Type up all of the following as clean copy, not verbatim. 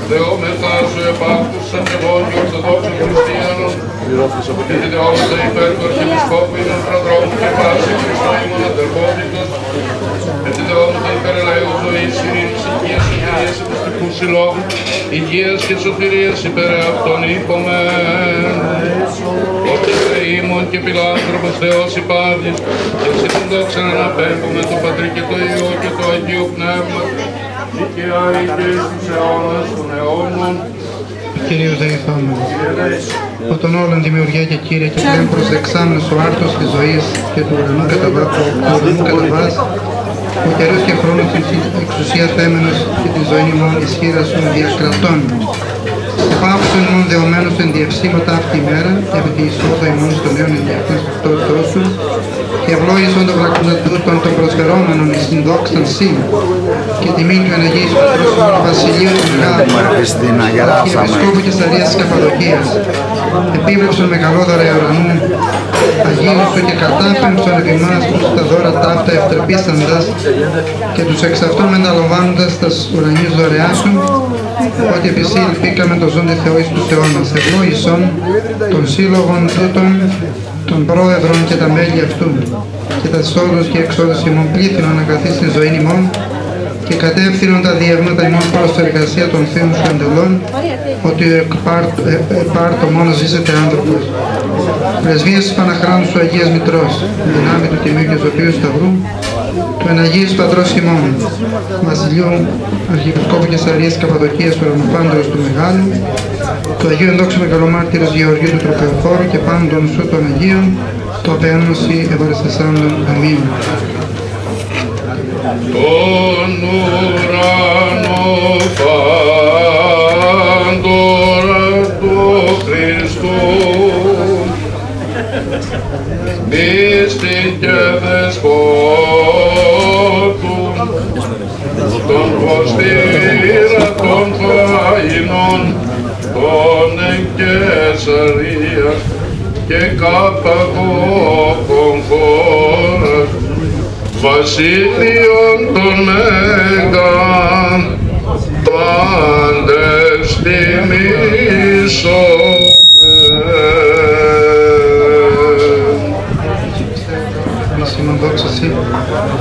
Δεόμεθα σου επάκτους σαν και εγώ και Ορθοδόξων Χριστιανών και τη δεόμεθα υπέρ του Αρχιεπισκόπου ημών προδρόμου και πάση Χριστό ημών αδερφότητος και τη δεόμεθα υπέρ ελαίου ζωής, ειρήνης, υγείας, σωτηρίας, επιστικού συλλόγου, υγείας και σωτηρίας υπέρ αυτών υπομέν. Όποτε ημών και φιλάνθρωπος Θεός υπάρτης και εσύ την δόξα να αναπέμπουμε το Πατρί και το Υιό και το Αγίο Πνεύμα και αητές τους αιώνας των αιώνων. Κυρίως δεηθόμενος. Από τον όλον δημιουργία και Κύριε και πλέον προσδεξάμενος ο άρτος της ζωής και του ουρανού καταβάς, ο καιρός και χρόνος της εξουσίας θέμενος και τη ζωή ημών ισχύρας σου διακρατών. Επάφουσον ημών δεωμένος εν διευσίματα αυτή η μέρα, επί τη εισόδο ημών στον νέον ενδιαφέρον στο Θεό σου, και ευλόγησον των πρακτορτούτων των προσφερόμενων εις την δόξαν σύ, και τιμήν του εναγείς Πατρός ημών Βασιλείου του Μεγάλου, Αρχιεπισκόπου Κεσαρίας της Καπαδοκίας, επίβλεψον μεγαλόδωρα ουρανού, Αγίου σου και κατάφεμψον επί μας προς τα δώρα ταύτα ευτρεπίσαντας, και τους εξ αυτών μεταλαμβάνοντας τας ουρανίους δωρεάς σου, ότι επί σύ ελπίκαμε το ζώντε Θεό εις τους αιώνας, ευλόγησον των σύλλογων τούτων, των πρόεδρων και τα μέλη αυτού, και τα εισόδους και εξόδους ημών πλήθυνον να καθίσει στη ζωή ημών, και κατεύθυνον τα διεύματα ημών προς την εργασία των θείων σου εντελών, ότι επάρτο μόνο ζήσετε άνθρωπος. Πρεσβείες της Παναχράντου σου Αγίας Μητρός, δυνάμει του Τιμίου και Ζωπίου Σταυρού, του Εναγίου Πατρός ημών, Βασιλείου Αρχιεπισκόπου Κεσαρίας Καπαδοκίας Ουρανοπάντωρος του Μεγάλου, του Αγίου Ενδόξου Μεγαλομάρτυρος Γεωργίου του Τροπεοφόρου και πάντων σου των Αγίων, το απένωση ευαριστασάντων. Αμήν. Τον ουρανό πάντορα του Χριστού, πίστη και δεσπότου, τον προστήρα των χαΐνων, τον εν Κεσαρία και Καπαδόκον χώρας, Βασίλειον των Μέγαν, πάντες τιμήσομεν. Σημών δόξα Συ,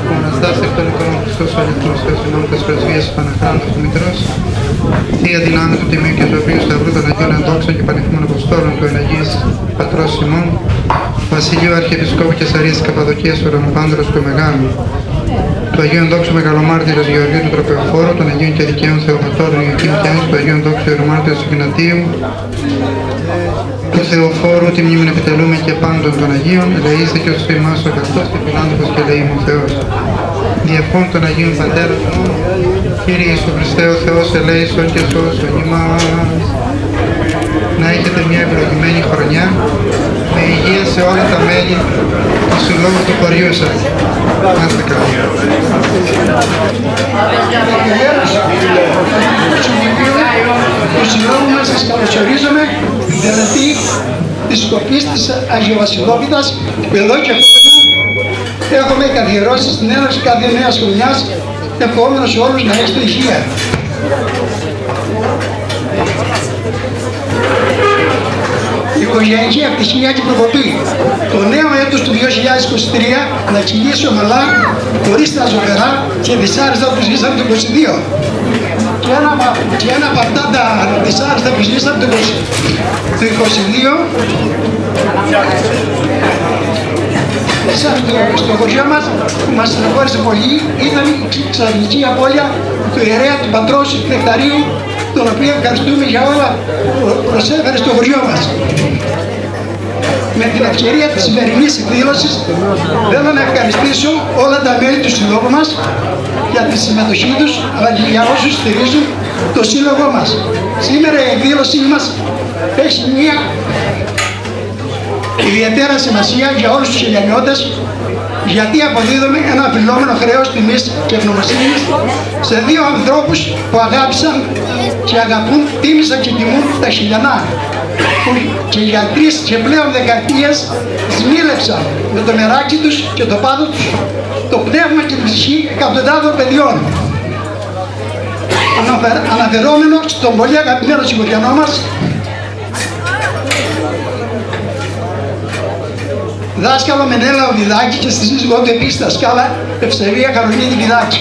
ο Αναστάς εκ των εικόνων Χριστός ο αληθινός Θεός ημών της πρεσβείας της Παναχράντου του Μητρός, Θεία δυνάμει του Τιμίου και Ζωπίου Σταυρού των Αγίων Ενδόξων και Πανηθήμων Αποστόλων του Εναγής Πατρός ημών, Βασιλείου Αρχιεπισκόπου Κεσαρίας της Καπαδοκίας Ουρανοπάντωρος του Μεγάλου, του Αγίου Ενδόξου Μεγαλομάρτυρος Γεωργίου του Τροπεοφόρου, των Αγίων και Δικαίων Θεοπατώρων Ιωκήμ και Άνης, του Αγίου Ενδόξου Ιερομάρτυρος του Γνατίου, του Θεοφόρου, τη μνήμη επιτελούμε και πάντων των Αγίων, ελεήστε και ως εμάς ο αγαθός και φιλάνθρωπος και ελεήμων Θεός. Διευχών των Αγίων Πατέρων μου, Κύριε Ιησού Χριστέ ο Θεός, ελέησον και σώσον ημάς. Να έχετε μια ευλογημένη χρονιά, με υγεία σε όλα τα μέλη του συλλόγου του χωριού σας. Να είστε καλοί. Του συλλόγου μας σας καλωσορίζουμε την τελετή της σκοπής της Αγιοβασιλόπιτας, που εδώ και χρόνια έχουμε καθιερώσει στην έναρξη κάθε νέας χρονιάς, ευχόμενος όλους να έχετε υγεία. Η οικογενειακή ευτυχία και προκοπή. Το νέο έτος του 2023 να κυλήσει ομαλά, χωρίς τα ζωφερά και δυσάρεστα που ζήσαμε το 2022. Και ένα από αυτά τα δυσάρεστα που ζήσαμε το 2022, στο χωριό μας, που μας στενοχώρησε πολύ, ήταν η ξαφνική απώλεια του ιερέα του πατρός Νεκταρίου, τον οποίο ευχαριστούμε για όλα που προσέφερε στο χωριό μας. Με την ευκαιρία της σημερινής εκδήλωσης, θέλω να ευχαριστήσω όλα τα μέλη του συλλόγου μας για τη συμμετοχή τους, αλλά και για όσους στηρίζουν το σύλλογό μας. Σήμερα η εκδήλωσή μας έχει μια ιδιαίτερα σημασία για όλους τους χιλιανιώτες, γιατί αποδίδουμε ένα αφιλόμενο χρέος τιμής και ευγνωμοσύνης σε δύο ανθρώπους που αγάπησαν και αγαπούν, τίμησαν και τιμούν τα χιλιανά, που και για 3 και πλέον δεκαετίες σμήλεψαν με το μεράκι τους και το πάθος τους το πνεύμα και την ψυχή εκατοντάδων παιδιών. αναφερόμενο στον πολύ αγαπημένο συγχωριανό μας, δάσκαλο Μενέλα Οβιδάκη και στη σύζυγό του επίσης δασκάλα Ευσεβία Καρολίνη Βιδάκη.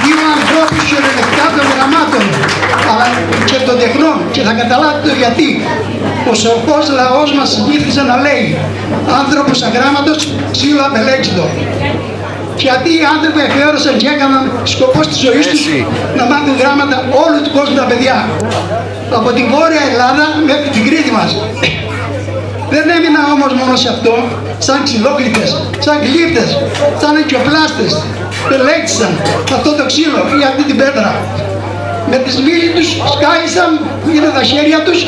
Δύο ανθρώπους χειρολεκτικά των γραμμάτων αλλά και των τεχνών, και θα καταλάβετε το γιατί. Ο σοφός λαός μας συνήθιζε να λέει άνθρωπος αγράμματος, ξύλο απελέξιτο. Γιατί οι άνθρωποι εφεώρησαν και έκαναν σκοπό της ζωής τους να μάθουν γράμματα όλου του κόσμου τα παιδιά. Από την Βόρεια Ελλάδα μέχρι την Κρήτη μας. Δεν έμεινα όμως μόνο σε αυτό, σαν ξυλόκλητες, σαν γλύφτες, σαν οικιοπλάστες. Πελέξισαν αυτό το ξύλο ή αυτή την πέτρα. Με τις μύλοι τους σκάισαν, είδε τα χέρια τους,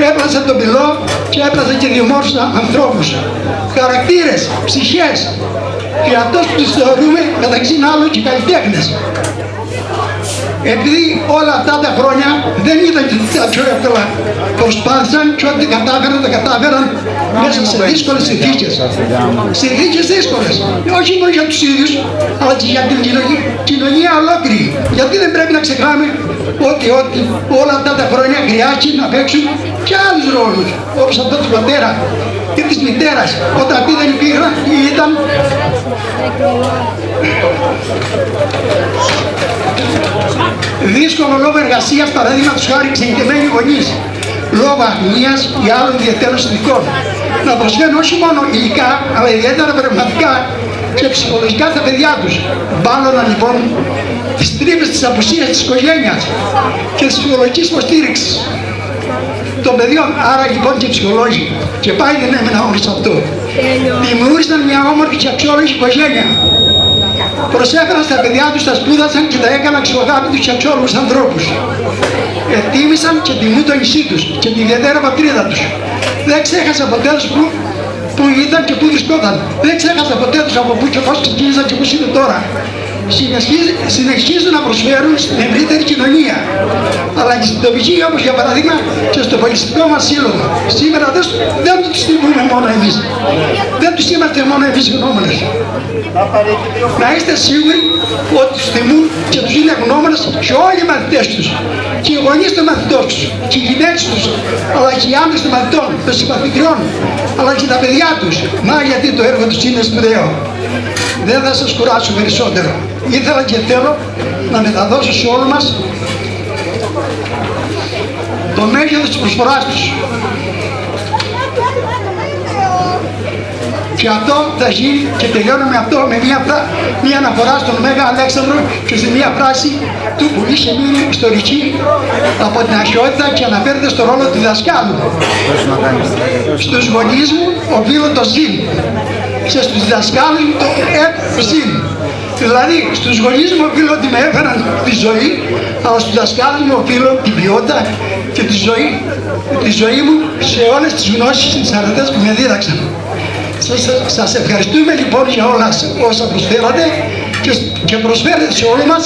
έπλασαν τον πυλό και έπλασαν και διομόρφωσαν ανθρώπους. Χαρακτήρες, ψυχές, και αυτός που τους θεωρούμε μεταξύ άλλων και καλλιτέχνες. Επειδή όλα αυτά τα χρόνια δεν ήταν και τα πιο εύκολα, προσπάθησαν και ό,τι κατάφεραν μέσα σε δύσκολες συνθήκες. Συνθήκες δύσκολες, όχι μόνο για τους ίδιους, αλλά και για την κοινωνία ολόκληρη. Γιατί δεν πρέπει να ξεχνάμε ότι όλα αυτά τα χρόνια χρειάστηκε να παίξουν και άλλους ρόλους, όπως αυτό του πατέρα και της μητέρας, όταν αυτοί δεν υπήρχαν ή ήταν δύσκολο λόγω εργασίας, παραδείγματος χάρη ξενικευμένοι γονείς, λόγω αγνίας ή άλλων ιδιαίτερων συνθηκών, να προσφέρουν όχι μόνο υλικά, αλλά ιδιαίτερα πνευματικά και ψυχολογικά στα παιδιά τους. Μπάλωνα λοιπόν τις τρύπες της απουσίας της οικογένειας και της ψυχολογικής υποστήριξης των παιδιών, άρα λοιπόν και ψυχολόγοι. Και πάλι δεν έμενα όμως αυτό. Δημιούργησαν μια όμορφη και αξιόλογη οικογένεια. Προσέφεραν στα παιδιά τους, τα σπούδασαν και τα έκαναν αξιογάπητους και αξιόλογους ανθρώπους. Ετίμησαν και τιμούν το νησί τους και την ιδιαίτερα πατρίδα τους. Δεν ξέχασα ποτέ τους που ήταν και που βρισκόταν. Δεν ξέχασα ποτέ τους από πού και πώς ξεκίνησαν και πώς είναι τώρα. Συνεχίζουν να προσφέρουν στην ευρύτερη κοινωνία, αλλά και στην τοπική, όπως για παράδειγμα και στο πολιτιστικό μας σύλλογο. Σήμερα δεν τους τιμούμε μόνο εμείς. Δεν τους είμαστε μόνο εμείς γνώμονες. Να είστε σίγουροι ότι τους τιμούν και τους είναι γνώμονες και όλοι οι μαθητές τους, και οι γονείς των μαθητών τους, και οι γυναίκες τους, αλλά και οι άντρες των μαθητών, των συμπαθητριών, αλλά και τα παιδιά τους. Να, γιατί το έργο τους είναι σπουδαίο. Δεν θα σας κουράσω περισσότερο. Ήθελα και θέλω να μεταδώσω σε όλους μας το μέγεθος της προσφοράς τους. Και αυτό θα γίνει, και τελειώνω με αυτό, με μια αναφορά στον Μέγα Αλέξανδρο και σε μια φράση του που είχε μείνει ιστορική από την αρχαιότητα και αναφέρεται στο ρόλο του δασκάλου. Στους γονείς μου οφείλω το ζήν και στους δασκάλους μου το ευζήν. Δηλαδή, στους γονείς μου οφείλω ότι με έφεραν τη ζωή, αλλά στους δασκάλους μου οφείλω την ποιότητα και τη ζωή μου σε όλες τις γνώσεις και τις αρετές που με δίδαξαν. Σας ευχαριστούμε λοιπόν για όλα όσα προσφέρατε και προσφέρετε σε όλοι μας.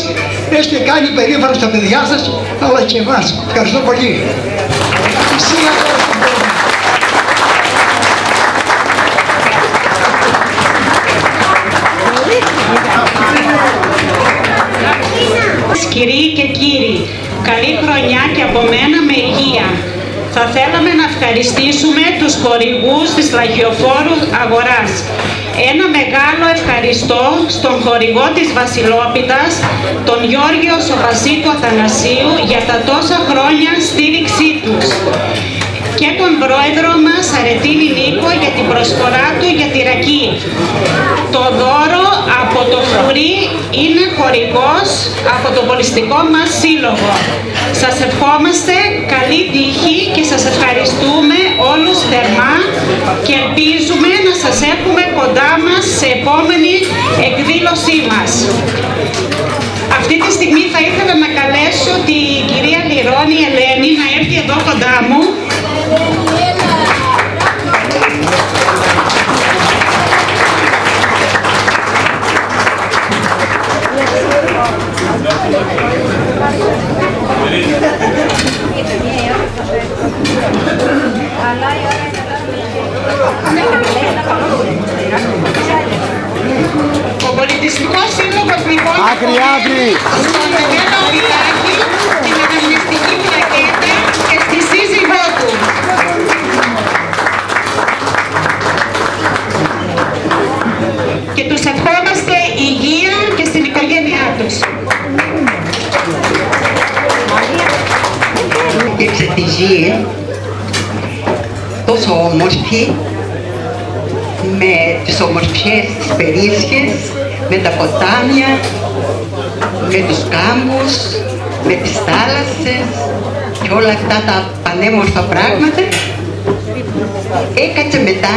Έχετε κάνει περήφανο στα παιδιά σας, αλλά και εμάς. Ευχαριστώ πολύ. Κυρίοι και κύριοι, καλή χρονιά και από μένα με υγεία. Θα θέλαμε να ευχαριστήσουμε τους χορηγούς της Λαγιοφόρου Αγοράς. Ένα μεγάλο ευχαριστώ στον χορηγό της Βασιλόπιτας, τον Γιώργιο Σοπασίτου Αθανασίου, για τα τόσα χρόνια στήριξή τους. Και τον πρόεδρο μας Αρετίνη Νίκο για την προσφορά του για τη ρακή. Το δώρο από το Φρουρί είναι χορηγός από το πολιστικό μας σύλλογο. Σας ευχόμαστε καλή τύχη και σας ευχαριστούμε όλους θερμά και ελπίζουμε να σας έχουμε κοντά μας σε επόμενη εκδήλωσή μας. Αυτή τη στιγμή θα ήθελα να καλέσω την κυρία Λιρώνη Ελένη να έρθει εδώ κοντά μου. Ο πολιτιστικός Ανθρωπιστικός Σύλλογος λοιπόν Άκρη, άκρη! στον Μεγάλο Βιτάκη, την αναμνηστική πλακέτα και στη σύζυγό του. Και τους ευχόμαστε υγεία και στην οικογένειά τους. Έδειξε τη γη τόσο όμορφη, με τις ομορφιές της περίσσιες, με τα ποτάμια, με τους κάμπους, με τις θάλασσες και όλα αυτά τα πανέμορφα πράγματα. Έκατσε μετά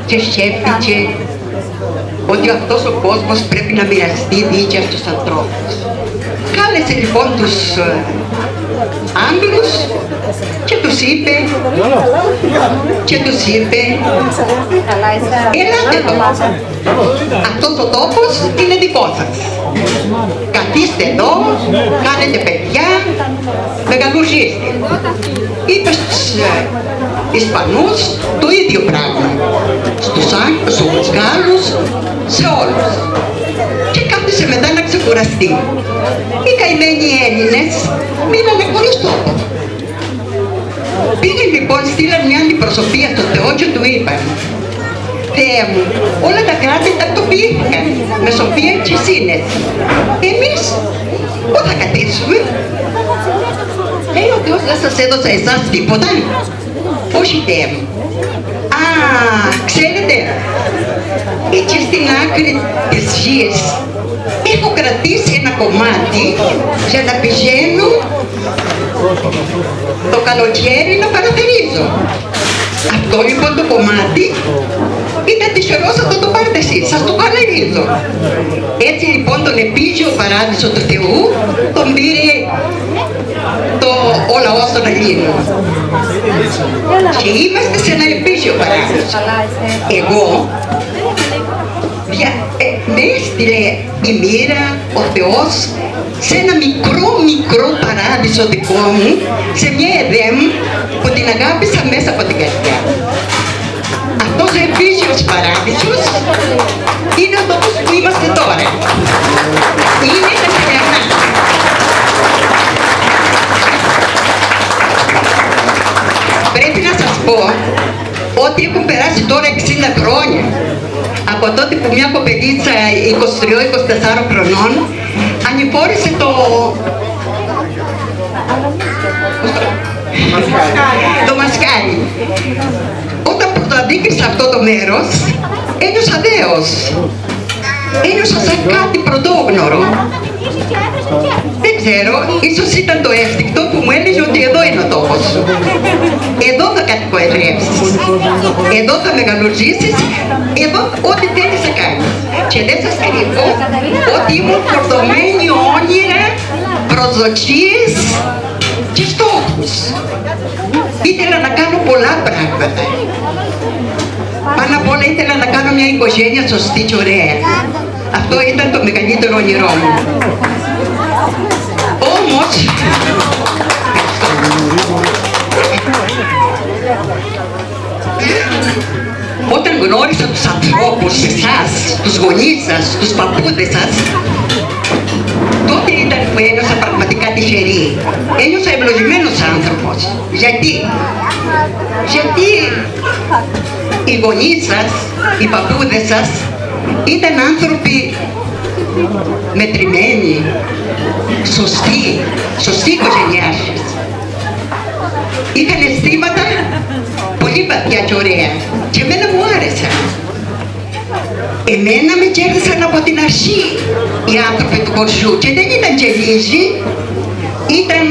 και σκέφτηκε ότι αυτός ο κόσμος πρέπει να μοιραστεί δίκαια στους ανθρώπους. Κάλεσε λοιπόν τους Άγγλους και τους είπε ελάτε εδώ, αυτός ο τόπος είναι δικό σας, καθίστε εδώ, κάνετε παιδιά, μεγαλουργήστε. Είπε στους Ισπανούς το ίδιο πράγμα, στους Άγγλους, στους Γάλλους, σε όλους. Και κάθισε μετά να ξεκουραστεί. Οι καημένοι Έλληνες μείνανε χωρίς τόπο. Πήγε λοιπόν, στείλαν μια αντιπροσωπεία στο Θεό και του είπαν: Θεέ μου, όλα τα κράτη τακτοποιήθηκαν με σοφία και σύνεση. Εμείς πού θα καθίσουμε? Λέει ο Θεός, δεν σας έδωσα εσάς τίποτα? Όχι, Θεέ μου. Α, ξέρετε, εκεί στην άκρη της γης έχω κρατήσει ένα κομμάτι για να πηγαίνω το καλοκαίρι να παραθερίζω. Αυτό λοιπόν το κομμάτι ήταν τυχερός, θα το πάρετε εσείς, σας το παραθερίζω. Έτσι λοιπόν τον επίγειο παράδεισο του Θεού τον πήρε ο λαός των Ελλήνων. Και είμαστε σε ένα επίγειο παράδεισο. Εγώ με έστειλε η μοίρα, ο Θεός, σε ένα μικρό παράδεισο δικό μου, σε μια Εδέμ που την αγάπησα μέσα από την καρδιά. Αυτός ο επίγειος παράδεισος είναι ο τόπος που είμαστε τώρα. Είναι τα Χαλιανά. Πρέπει να σας πω ότι έχουν περάσει τώρα 60 χρόνια από τότε που μια κοπελίτσα 23-24 χρονών ανηφόρησε το μασκάρι. Όταν πρωτοαντίκρισα αυτό το μέρος, ένιωσα δέος. Ένιωσα σαν κάτι πρωτόγνωρο. Δεν ξέρω, ίσως ήταν το αίσθηκτο που μου έλεγε ότι εδώ είναι ο τόπος σου. Εδώ θα κατοικοεδρεύσεις. Εδώ θα μεγαλουργήσεις. Εδώ ό,τι θέλεις να κάνεις. Και δεν σας κρύβω ότι ήμουν φορτωμένη όνειρα, προσδοκίες και στόχους. Ήθελα να κάνω πολλά πράγματα. Πάνω απ' όλα ήθελα να κάνω μια οικογένεια σωστή και ωραία. Αυτό ήταν το μεγαλύτερο όνειρό μου. Όμως, όταν γνώρισα τους ανθρώπους, εσάς, τους γονείς σας, τους παππούδες σας, τότε ήταν που ένιωσα πραγματικά τυχερή. Ένιωσα ευλογημένος άνθρωπος. Γιατί οι γονείς σας, οι παππούδες σας ήταν άνθρωποι μετρημένοι, σωστοί οικογενειάρχες. Είχαν αισθήματα πολύ βαθιά και ωραία και εμένα μου άρεσαν. Εμένα με κέρδισαν από την αρχή οι άνθρωποι του χωριού και δεν ήταν και λίγοι, ήταν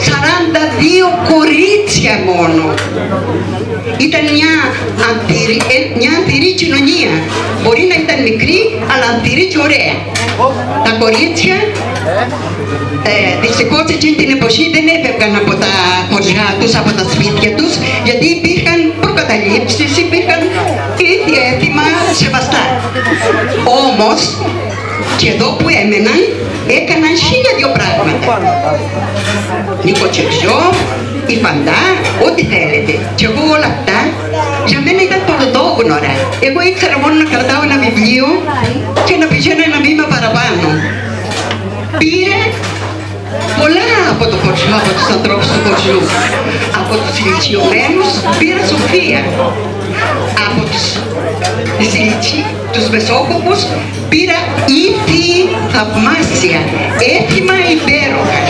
42 κορίτσια μόνο. Ήταν μια ανθυρή κοινωνία. Μπορεί να ήταν μικρή, αλλά ανθυρή και ωραία. Τα κορίτσια δυστυχώς εκείνη την εποχή δεν έφευγαν από τα χωριά τους, από τα σπίτια τους, γιατί υπήρχαν προκαταλήψεις, υπήρχαν ίδια έθιμα σεβαστά. Όμως, και εδώ που έμεναν, έκαναν 1002 πράγματα. Νοικοκυριό, η φαντά, ό,τι θέλετε. Και εγώ όλα αυτά, για μένα ήταν το πρωτόγνωρα. Εγώ ήξερα μόνο να κρατάω ένα βιβλίο και να πηγαίνω ένα βήμα παραπάνω. Πήρε πολλά από το χωριό, από τους ανθρώπους του χωριού. Από τους ηλικιωμένους πήρα σοφία. Από τους μεσόκοπους πήρα ήθη θαυμάσια, έθιμα υπέροχα.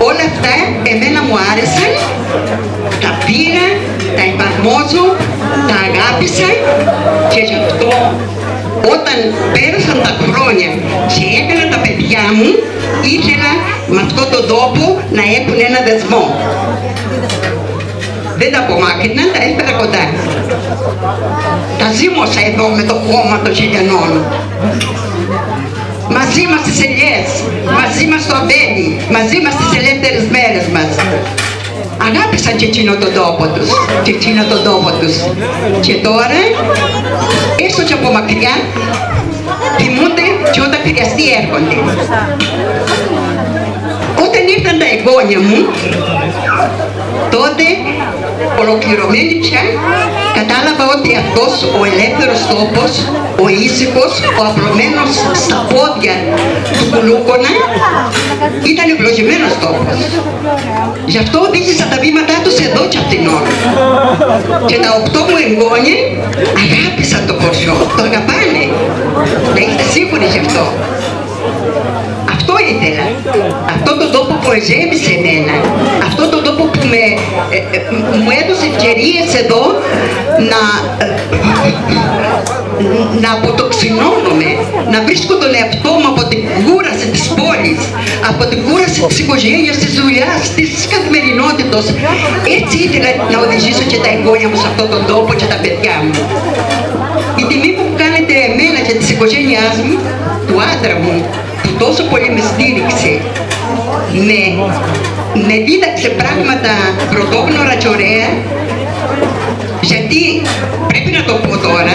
Όλα αυτά εμένα μου άρεσαν, τα πήρα, τα εφαρμόζω, τα αγάπησα και γι' αυτό όταν πέρασαν τα χρόνια και έκανα τα παιδιά μου, ήθελα με αυτόν τον τόπο να έχουν ένα δεσμό. Δεν τα απομάκρυνα, τα έφερα κοντά. Τα ζήμωσα εδώ με το χώμα των χελιανών. Μαζί μας στις ελιές, μαζί μας στο Αβέλι, μαζί μας στις ελεύθερες μέρες μας. Αγάπησαν και εκείνο τον τόπο τους, και εκείνο τον τόπο τους. Και τώρα, έστω και από μακριά, θυμούνται και όταν χρειαστεί έρχονται. Όταν ήρθαν τα εγγόνια μου, τότε ολοκληρωμένη πια κατάλαβα ότι αυτός ο ελεύθερος τόπος, ο ήσυχος, ο απλωμένος στα πόδια του Κουλούκωνα ήταν ευλογημένος τόπος. Γι' αυτό οδήγησα τα βήματά τους εδώ και αυτήν ώρα. Και τα 8 μου εγγόνια αγάπησαν το χωριό, το αγαπάνε. Να είστε σίγουροι γι' αυτό. Αυτό ήθελα, αυτόν τον τόπο που εζέμισε εμένα, αυτόν τον τόπο που μου έδωσε ευκαιρίες εδώ να αποτοξινώνομαι, να βρίσκω τον εαυτό μου από την κούραση της πόλης, από την κούραση της οικογένειας, της δουλειάς, της καθημερινότητας. Έτσι ήθελα να οδηγήσω και τα εγγόνια μου σε αυτόν τον τόπο και τα παιδιά μου. Η τιμή που κάνετε εμένα και της οικογένειάς μου, του άντρα μου, που τόσο πολύ με στήριξε, με δίδαξε πράγματα πρωτόγνωρα και ωραία, γιατί πρέπει να το πω τώρα,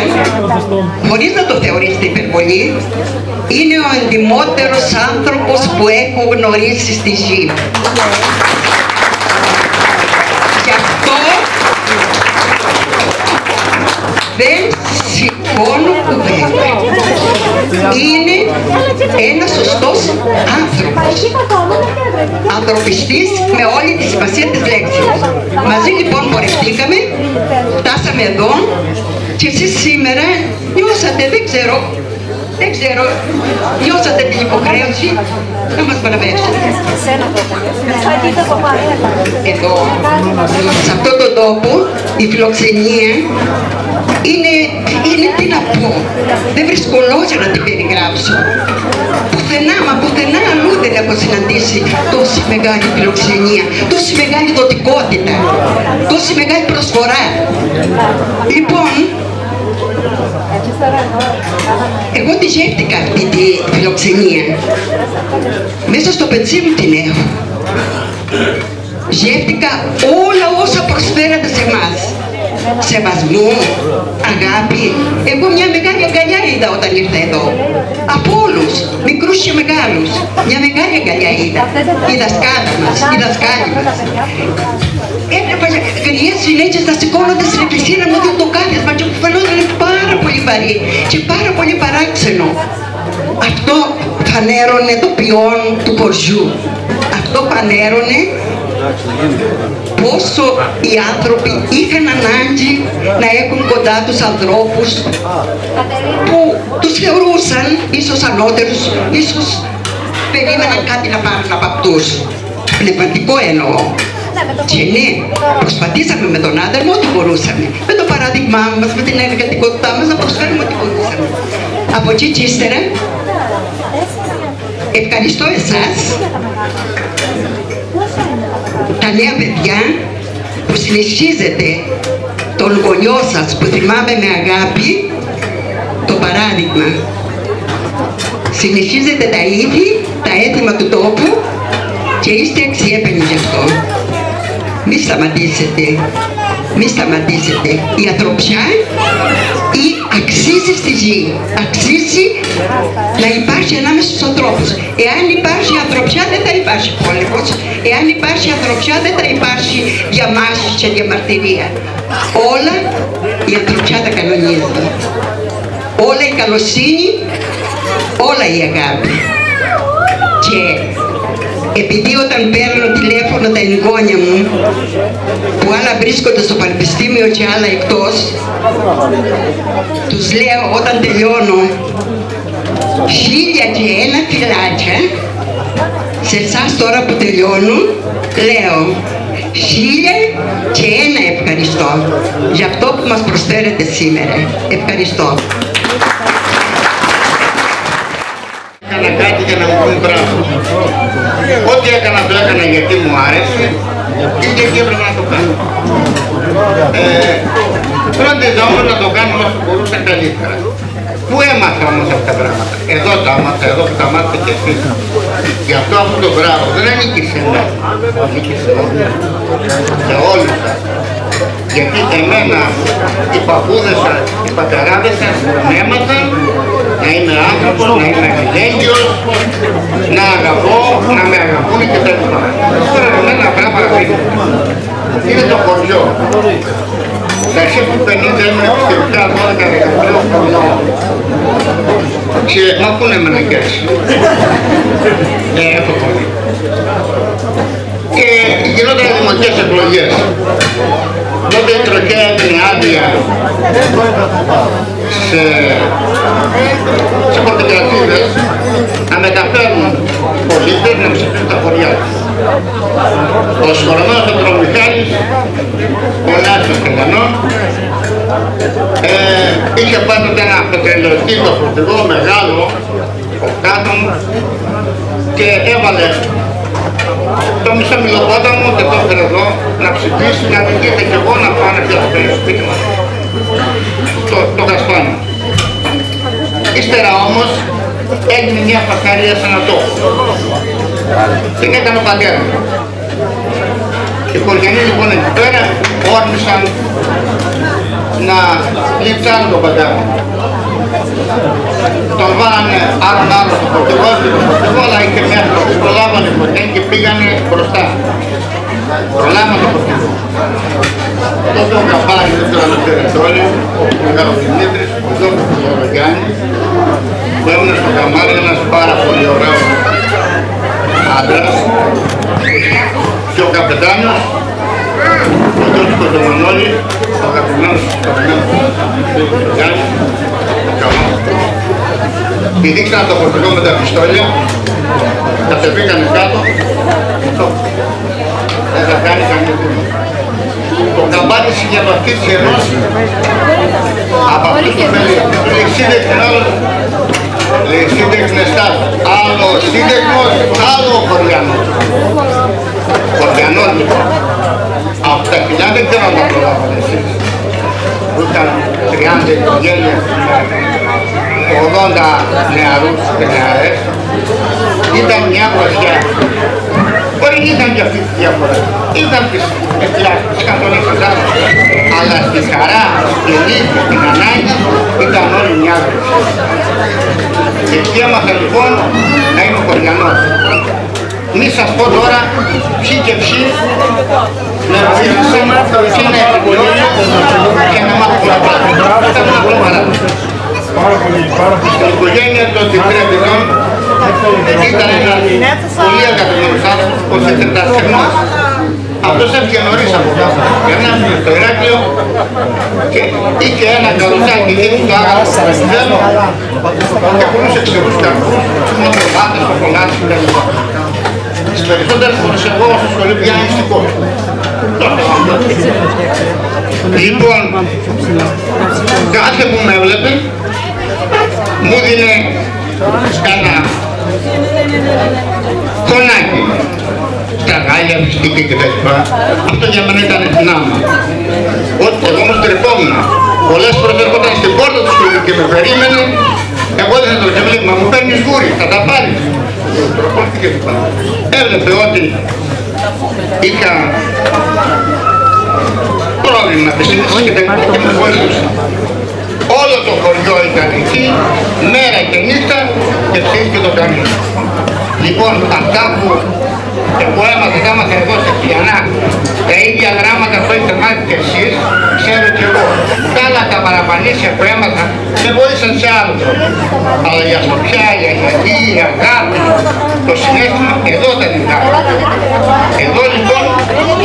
χωρίς να το θεωρήσετε υπερβολή, είναι ο εντιμότερος άνθρωπος που έχω γνωρίσει στη γη. Γι' αυτό δεν σηκώνω κουβέντα. Είναι ένας σωστός άνθρωπος. Ανθρωπιστής με όλη τη σημασία της λέξης. Μαζί λοιπόν πορευτήκαμε, φτάσαμε εδώ και εσείς σήμερα νιώσατε, δεν ξέρω, νιώσατε την υποχρέωση να μας παραβεύσετε. Εδώ, σε αυτόν τον τόπο, η φιλοξενία είναι τι να πω, δεν βρίσκω λόγια να την περιγράψω. Πουθενά αλλού δεν έχω συναντήσει τόση μεγάλη φιλοξενία, τόση μεγάλη δοτικότητα, τόση μεγάλη προσφορά. Λοιπόν, εγώ τη γεύτηκα αυτή τη φιλοξενία. Μέσα στο πετσί μου την έχω. Γεύτηκα όλα όσα προσφέρατε σε εμάς. Σεβασμό, αγάπη. Εγώ μια μεγάλη αγκαλιά είδα όταν ήρθα εδώ. Από όλους, μικρούς και μεγάλους. Μια μεγάλη αγκαλιά είδα. Οι δασκάλοι μας, οι δασκάλοι μας. Έβλεπα γριές γυναίκες να σηκώνονται στην εκκλησία να μου δίνουν το κάθισμα και μου φαινόταν πάρα πολύ βαρύ και πάρα πολύ παράξενο. Αυτό φανέρωνε το ποιόν του χωριού. Αυτό φανέρωνε πόσο οι άνθρωποι είχαν ανάγκη να έχουν κοντά τους ανθρώπους που τους θεωρούσαν ίσως ανώτερους, ίσως περίμεναν κάτι να πάρουν από αυτούς. Πνευματικό εννοώ. Και ναι, προσπαθήσαμε με τον άντρα μου ό,τι μπορούσαμε. Με το παράδειγμά μας, με την εργατικότητά μας να προσφέρουμε ό,τι μπορούσαμε. Από εκεί και ύστερα, ευχαριστώ εσάς, τα νέα παιδιά που συνεχίζετε τον γονιό σας που θυμάμαι με αγάπη, το παράδειγμα. Συνεχίζετε τα ήθη, τα έθιμα του τόπου και είστε αξιέπαινοι γι' αυτό. Μη σταματήσετε, μη σταματήσετε. Η ανθρωπιά Γιατί αξίζει στη γη, αξίζει να υπάρχει ανάμεσα στους ανθρώπους. Εάν υπάρχει ανθρωπιά δεν θα υπάρχει πόλεμος, εάν υπάρχει ανθρωπιά δεν θα υπάρχει διαμάχη και διαμαρτυρία. Όλα η ανθρωπιά τα κανονίζει. Όλα η καλοσύνη, όλα η αγάπη. Και επειδή όταν παίρνω τηλέφωνο τα εγγόνια μου, που άλλα βρίσκονται στο πανεπιστήμιο και άλλα εκτός, τους λέω όταν τελειώνω 1001 φυλάκια σε εσάς τώρα που τελειώνουν, λέω 1001 ευχαριστώ για αυτό που μας προσφέρετε σήμερα. Ευχαριστώ. Έκανα κάτι για να μου πούν μπράβο. Ό,τι έκανα το έκανα γιατί μου άρεσε και γιατί έπρεπε να το κάνω. Φρόντιζα όμως να το κάνω όσο μπορούσα καλύτερα. Πού έμαθα όμως αυτά τα πράγματα? Εδώ τα έμαθα, εδώ που τα μάθετε και εσείς. Γι' αυτό το μπράβο δεν ανήκει σε μένα, ανήκει σε όλους σας. Γιατί εμένα οι παππούδες σας, οι πατεράδες σας με έμαθαν να είμαι άνθρωπος, να είμαι αλληλέγγυος, να αγαπώ, να με αγαπούν και τα λοιπά. Τώρα εμένα πράγματα είναι το χωριό. Τα εσείς που 50 ήμουν επιστημικά 12-13 χρονών και μ' ακούνε εμένα κι έτσι. Έχω πολύ. Και γινόταν δημοτικές εκλογές. Τότε η τροχέα έδινε άδεια σε πορτοκρατίδες να μεταφέρουν πολίτες να ψηφίσουν τα χωριά τους. Ο σχολωμένος ο Τρομιχάλης, ο Νάσος Καγανών, είχε πάντοτε ένα πετρελαιοκίνητο φορτηγό μεγάλο, οκτάτον, και έβαλε το μισό Μιλοπόταμο και το έφερε εδώ να ψηφίσει, να μην δείτε κι εγώ να πάω να πιάσω το σπίτι μας, το Κασπάνο. Ύστερα όμως έγινε μια φασαρία σαν αυτό. Την έκανε ο πατέρας. Οι χωριανοί λοιπόν εκεί πέρα όρμησαν να λείψαν τον πατέρα. Τον βάλανε άλλο στο φορτηγό, αλλά είχε μια τροπή, προλάβανε το φορτηγό και πήγανε μπροστά. Προλάβανε το φορτηγό. Τότε ο Καπάρης, δεν ξέρω αν το ξέρετε όλοι, ο Μεγαλοδημήτρης, ο Ζώκος του Λορογιάννη, που έμεινε στο καμάρι, ένας πάρα πολύ ωραίος άντρας, και ο καπετάνιος, ο Γιώργος Κοντομανόλης, ο αγαπημένος του Γιάννη, ο Καμάς. Πηδήξαν το φορτηγό με τα πιστόλια, κατεβήκανε κάτω, δεν θα κάνει κανένα τίποτα. Ο Καμπάτης είχε βαφτίσει ενός από αυτούς που θέλει σύντεχνε άλλος, λέει σύντεχνε στάς, άλλο σύντεχνος, άλλο χωριανός. Χωριανός λοιπόν. Από τα φιλιά δεν ξέρω να τα προλάβανε εσείς. Που ήταν 30 οικογένειες, 80 νεαρούς και νεαρές. Ήταν μια βροσιά. Μπορεί ήταν και αυτή τη διαφορά. Ήταν τις κανονίες της άλλης. Αλλά στη χαρά, στη λύπη, στην ανάγκη ήταν όλοι μια βροσιά. Και εκεί έμαθα λοιπόν να είμαι χωριανός. Μη σας πω τώρα ποιοι και ποιοι με βοήθησαν και να επιβολήσω και να μάθω πολλά πράγματα. Ήταν ένα απλό παράδειγμα. Στην οικογένεια των Τιπρέπινων ήταν ένας πολύ αγαπημένος άνθρωπος, ο Σεκρεταρχενός. Αυτός έφυγε νωρίς από κάτω. Περνάμε στο Ηράκλειο και είχε ένα καλοζάκι εκεί το άγαλο του Παπαδέλου και πουλούσε ξερούς καρπούς, μοτροβάτες, σοκολάτες κτλ. Τις περισσότερες φορές εγώ στο σχολείο πια νηστικός. Λοιπόν, κάθε που με έβλεπε μου δίνε ένα κονάκι, στα γάλια, φιστίκια κτλ. Αυτό για μένα ήταν νάμα. Εγώ όμως τρεπόμουν. Πολλές φορές έρχονταν στην πόρτα του σχολείου και με περίμενε. Εγώ δεν θα το και μα μου παίρνεις γούρι, θα τα πάρεις. Έβλεπε ότι είχα πρόβλημα της συνήθειας και με βοηθούσε. Όλο το χωριό ήταν εκεί, μέρα και νύχτα και ψήθηκε το καμίνο. Λοιπόν, αυτά που εγώ έμαθα εδώ σε Χιανά, τα ίδια γράμματα που έχετε μάθει και εσείς, ξέρω και εγώ. Τα άλλα τα παραπανήσια που έμαθα με βοήθησαν σε άλλο τρόπο. Αλλά η ασφαλιά, η αγιατή, η αγάπη, το συνέστημα, εδώ τα διδάω. Εδώ λοιπόν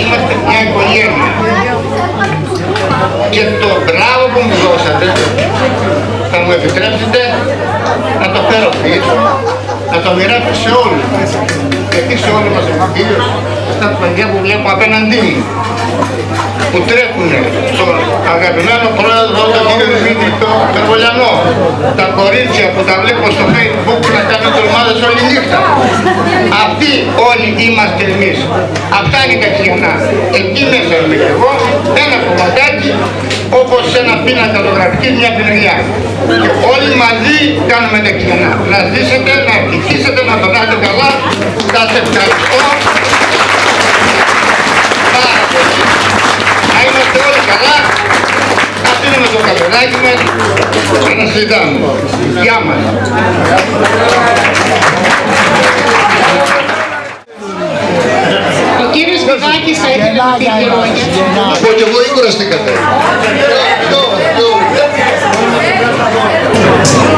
είμαστε μια οικογένεια. Και το μπράβο που μου δώσατε, θα μου επιτρέψετε να το φέρω πίσω, να το μοιράσω σε όλους. Γιατί σε όλοι μας κυρίως στα παιδιά που βλέπω απέναντί μου, που τρέχουν στον αγαπημένο πρόεδρο, τον κύριο Δημήτρη, τον Περβολιανό, τα κορίτσια που τα βλέπω στο Facebook να κάνουν τολμάδες όλη νύχτα. Αυτοί όλοι είμαστε εμείς. Αυτά είναι τα Χιανά. Εκεί μέσα είμαι και εγώ, ένα κομματάκι, όπως ένα πίνακα λογραφική, μια πινελιά. Και όλοι μαζί κάνουμε τα Χιανά. Να ζήσετε, να ευτυχίσετε, να περνάτε καλά. Σας ευχαριστώ πάρα πολύ. Να είμαστε όλοι καλά. Αφήνουμε το καφεδάκι μας και να συζητάμε. Γεια μας. Ο κύριος Βιδάκης θα ήθελε να πει δύο λόγια. Να πω κι εγώ ή κουραστήκατε?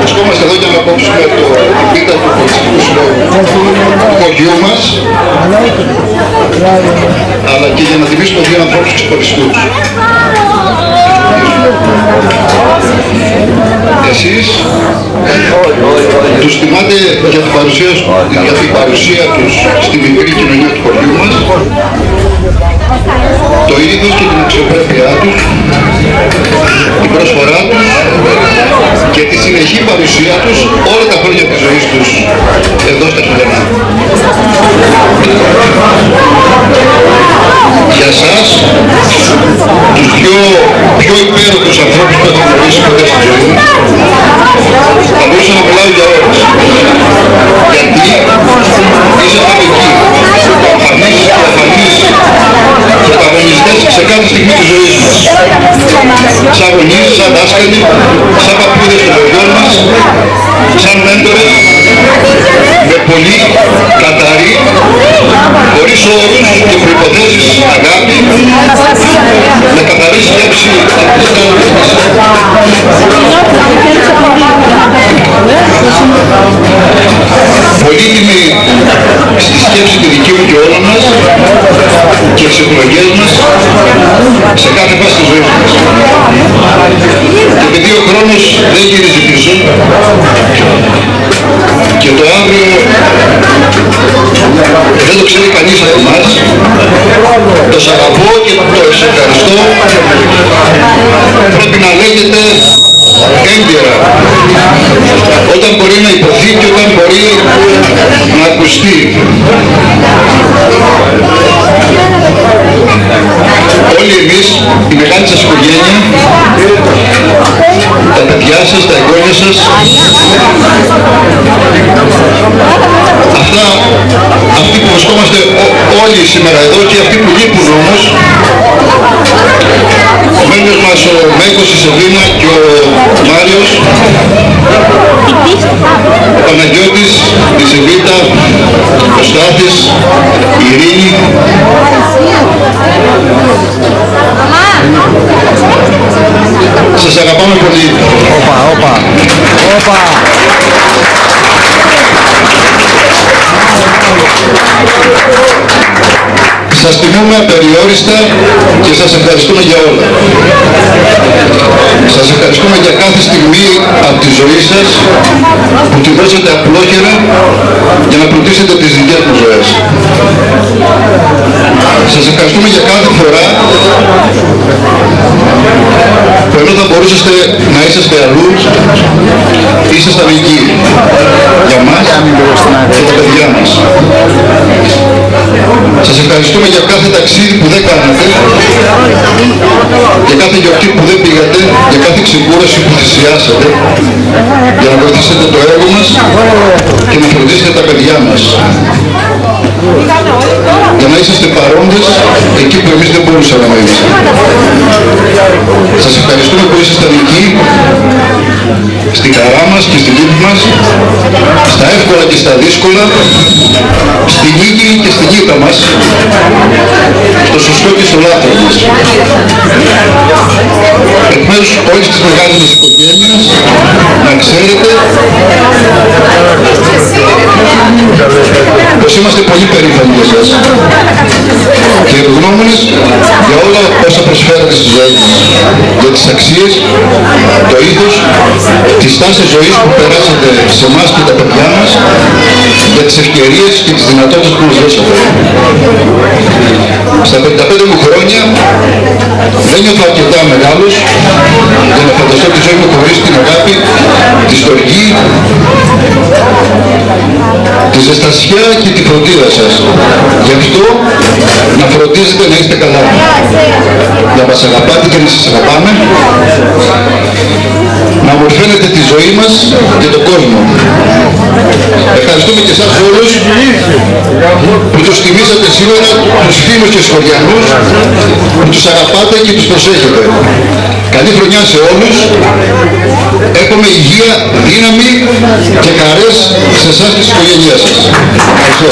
Βρισκόμαστε εδώ για να απόψουμε το επίταχο πολιτικού συλλόγου του χωριού μας, αλλά και για να τιμήσουμε δύο ανθρώπους ξεχωριστούς. Εσείς τους θυμάται για την παρουσία τους στη μικρή κοινωνία του χωριού μας, το είδος και την αξιοπρέπειά τους, την προσφορά τους και τη συνεχή παρουσία τους όλα τα χρόνια της ζωής τους εδώ στα Χιανά. Για σας, τους πιο υπέροχους ανθρώπους που έχω γνωρίσει ποτέ στη ζωή μου, θα μπορούσα να μιλάω για ώρες. Γιατί ήσασταν εκεί, αφανείς και αφανείς πρωταγωνιστές σε κάθε στιγμή της ζωής μας. Σαν γονείς, σαν δάσκαλοι, σαν παππούδες των παιδιών μας, σαν μέντορες, με πολύ καθαρή, χωρίς όρους και προϋποθέσεις αγάπη, με καθαρή σκέψη πολύτιμη στη σκέψη τη δική μου και όλων μας και στις εκλογές μας σε κάθε φάση της ζωής μας. Και επειδή ο χρόνος δεν γυρίζει πίσω και το αύριο δεν το ξέρει κανείς από εμάς, το σ' αγαπώ και το ευχαριστώ πρέπει να λέγεται έγκαιρα, όταν μπορεί να υποθεί και όταν μπορεί να ακουστεί. Όλοι εμείς, η μεγάλη σας οικογένεια, τα παιδιά σας, τα εγγόνια σας, αυτοί που βρισκόμαστε όλοι σήμερα εδώ και αυτοί που λείπουν όμως, ο μέλος μας ο Μέκος, η Σελίνα και ο Μάριος, ο Παναγιώτης, η Σεβίτα, ο Στάθης, η Ειρήνη, σας αγαπάμε πολύ. Σας τιμούμε απεριόριστα και σας ευχαριστούμε για όλα. Σας ευχαριστούμε για κάθε στιγμή από τη ζωή σας που τη δώσατε απλόχερα για να πλουτίσετε τις δικές μου ζωές. Σας ευχαριστούμε για κάθε φορά που ενώ θα μπορούσατε να είσαστε αλλού, ήσασταν εκεί για μας και τα παιδιά μας. Σας ευχαριστούμε για κάθε ταξίδι που δεν κάνατε, για κάθε γιορτή που δεν πήγατε, για κάθε ξεκούραση που θυσιάσατε, για να βοηθήσετε το έργο μας και να φροντίσετε τα παιδιά μας. για να είσαστε παρόντες εκεί που εμείς δεν μπορούσαμε να είμαστε. Σας ευχαριστούμε που ήσασταν εκεί, στη χαρά μας και στη λύπη μας, στα εύκολα και στα δύσκολα, στη νίκη και στη γύτα μας, στο σωστό και στο λάθος μας. Εκ μέρους όλης της μεγάλης μας οικογένειας, να ξέρετε πως είμαστε πολύ περήφανοι για εσάς και ευγνώμονες για όλα όσα προσφέρατε στη ζωή μας, για τις αξίες, το ήθος, τη στάση ζωής που περάσατε σε εμάς και τα παιδιά μας, για τις ευκαιρίες και τις δυνατότητες που μας δώσατε. Στα 55 μου χρόνια δεν νιώθω αρκετά μεγάλος για να φανταστώ τη ζωή μου χωρίς την αγάπη, τη στοργή, τη ζεστασιά και τη φροντίδα σας. Γι' αυτό να φροντίζετε να είστε καλά, να μας αγαπάτε και να σας αγαπάμε, να ομορφαίνετε τη ζωή μας και τον κόσμο. Ευχαριστούμε και εσάς όλους που τους τιμήσατε σήμερα, τους φίλους και σχολιανούς, που τους αγαπάτε και τους προσέχετε. Καλή χρονιά σε όλους. Εύχομαι υγεία, δύναμη και χαρές σε εσάς και στις οικογένειές σας. Ευχαριστώ.